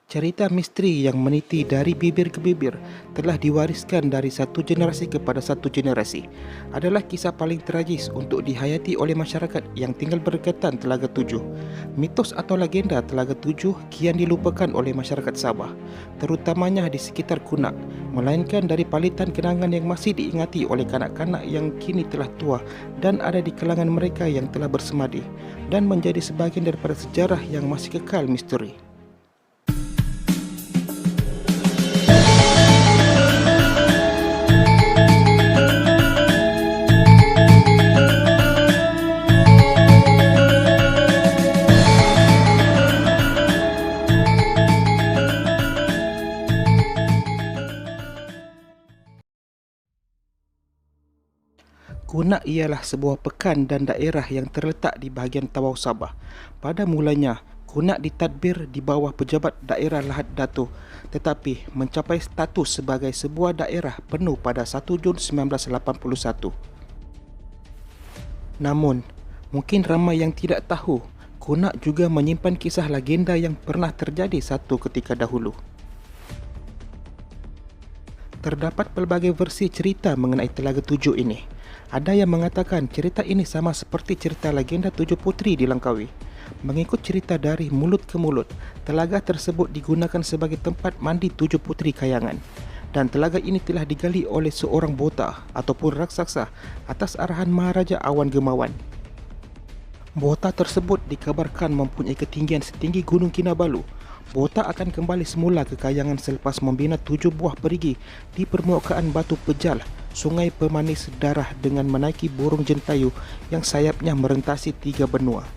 Cerita misteri yang meniti dari bibir ke bibir telah diwariskan dari satu generasi kepada satu generasi. Adalah kisah paling tragis untuk dihayati oleh masyarakat yang tinggal berdekatan Telaga Tujuh. Mitos atau legenda Telaga Tujuh kian dilupakan oleh masyarakat Sabah, terutamanya di sekitar Kunak, melainkan dari palitan kenangan yang masih diingati oleh kanak-kanak yang kini telah tua dan ada di kalangan mereka yang telah bersemadi dan menjadi sebahagian daripada sejarah yang masih kekal misteri. Kunak ialah sebuah pekan dan daerah yang terletak di bahagian Tawau Sabah. Pada mulanya, Kunak ditadbir di bawah pejabat daerah Lahad Datu, tetapi mencapai status sebagai sebuah daerah penuh pada 1 Jun 1981. Namun, mungkin ramai yang tidak tahu, Kunak juga menyimpan kisah legenda yang pernah terjadi satu ketika dahulu. Terdapat pelbagai versi cerita mengenai Telaga Tujuh ini. Ada yang mengatakan cerita ini sama seperti cerita legenda Tujuh Puteri di Langkawi. Mengikut cerita dari mulut ke mulut, telaga tersebut digunakan sebagai tempat mandi Tujuh Puteri Kayangan. Dan telaga ini telah digali oleh seorang bota ataupun raksasa atas arahan Maharaja Awan Gemawan. Bota tersebut dikabarkan mempunyai ketinggian setinggi Gunung Kinabalu. Bota akan kembali semula ke kayangan selepas membina 7 buah perigi di permukaan batu pejal sungai pemanis darah dengan menaiki burung jentayu yang sayapnya merentasi 3 benua.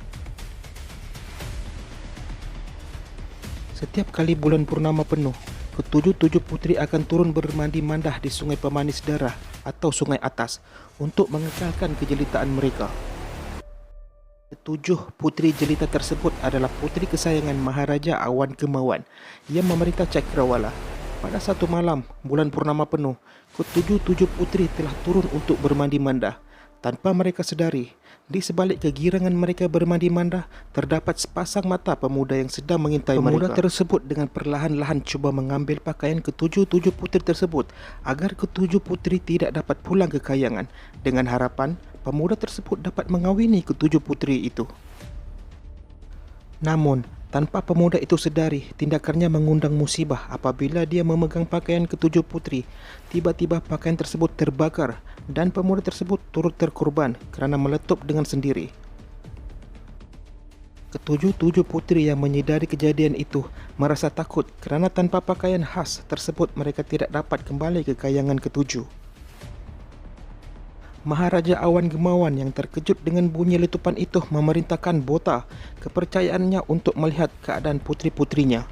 Setiap kali bulan purnama penuh, ketujuh puteri akan turun bermandi mandah di sungai pemanis darah atau sungai atas untuk mengekalkan kejelitaan mereka. Ketujuh puteri jelita tersebut adalah puteri kesayangan Maharaja Awan Gemawan yang memerintah Cakrawala. Pada satu malam, bulan purnama penuh, ketujuh puteri telah turun untuk bermandi mandah. Tanpa mereka sedari, di sebalik kegirangan mereka bermandi mandah, terdapat sepasang mata pemuda yang sedang mengintai mereka. Pemuda tersebut dengan perlahan-lahan cuba mengambil pakaian ketujuh puteri tersebut agar ketujuh puteri tidak dapat pulang ke kayangan dengan harapan pemuda tersebut dapat mengawini ketujuh puteri itu. Namun, tanpa pemuda itu sedari, tindakannya mengundang musibah apabila dia memegang pakaian ketujuh puteri. Tiba-tiba pakaian tersebut terbakar dan pemuda tersebut turut terkorban kerana meletup dengan sendiri. Ketujuh puteri yang menyedari kejadian itu merasa takut kerana tanpa pakaian khas tersebut mereka tidak dapat kembali ke kayangan ketujuh. Maharaja Awan Gemawan yang terkejut dengan bunyi letupan itu memerintahkan Bota kepercayaannya untuk melihat keadaan puteri-puterinya.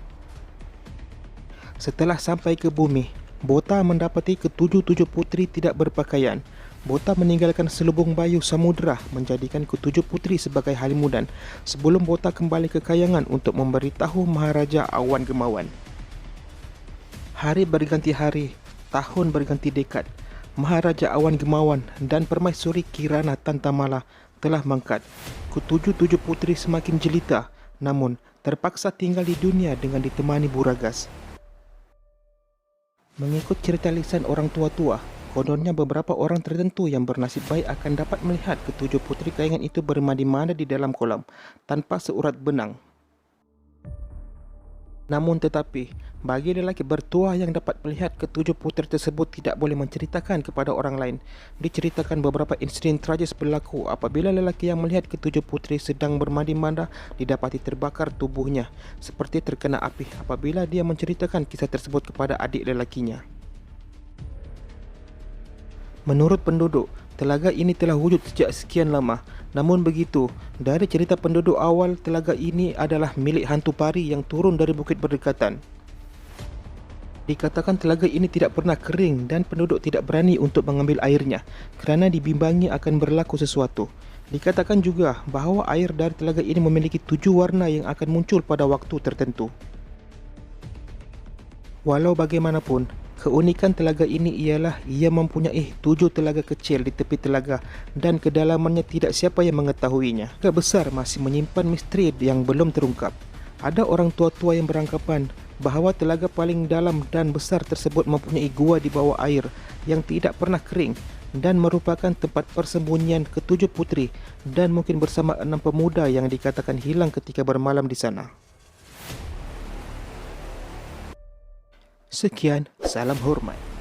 Setelah sampai ke bumi, Bota mendapati ketujuh puteri tidak berpakaian. Bota meninggalkan selubung bayu samudera menjadikan ketujuh puteri sebagai halimudan sebelum Bota kembali ke kayangan untuk memberitahu Maharaja Awan Gemawan. Hari berganti hari, tahun berganti dekad. Maharaja Awan Gemawan dan Permaisuri Kirana Tantamala telah mangkat. Ketujuh puteri semakin jelita, namun terpaksa tinggal di dunia dengan ditemani Buragas. Mengikut cerita lisan orang tua-tua, kononnya beberapa orang tertentu yang bernasib baik akan dapat melihat ketujuh puteri kayangan itu bermandi-mandi di dalam kolam tanpa seurat benang. Namun tetapi, bagi lelaki bertuah yang dapat melihat ketujuh puteri tersebut tidak boleh menceritakan kepada orang lain. Diceritakan beberapa insiden tragis berlaku apabila lelaki yang melihat ketujuh puteri sedang bermandi mandah didapati terbakar tubuhnya seperti terkena api apabila dia menceritakan kisah tersebut kepada adik lelakinya. Menurut penduduk, telaga ini telah wujud sejak sekian lama. Namun begitu, dari cerita penduduk awal, telaga ini adalah milik hantu pari yang turun dari bukit berdekatan. Dikatakan telaga ini tidak pernah kering dan penduduk tidak berani untuk mengambil airnya kerana dibimbangi akan berlaku sesuatu. Dikatakan juga bahawa air dari telaga ini memiliki 7 warna yang akan muncul pada waktu tertentu. Walau bagaimanapun, keunikan telaga ini ialah ia mempunyai 7 telaga kecil di tepi telaga dan kedalamannya tidak siapa yang mengetahuinya. Telaga besar masih menyimpan misteri yang belum terungkap. Ada orang tua-tua yang beranggapan bahawa telaga paling dalam dan besar tersebut mempunyai gua di bawah air yang tidak pernah kering dan merupakan tempat persembunyian ketujuh puteri dan mungkin bersama 6 pemuda yang dikatakan hilang ketika bermalam di sana. Sekian, salam hormat.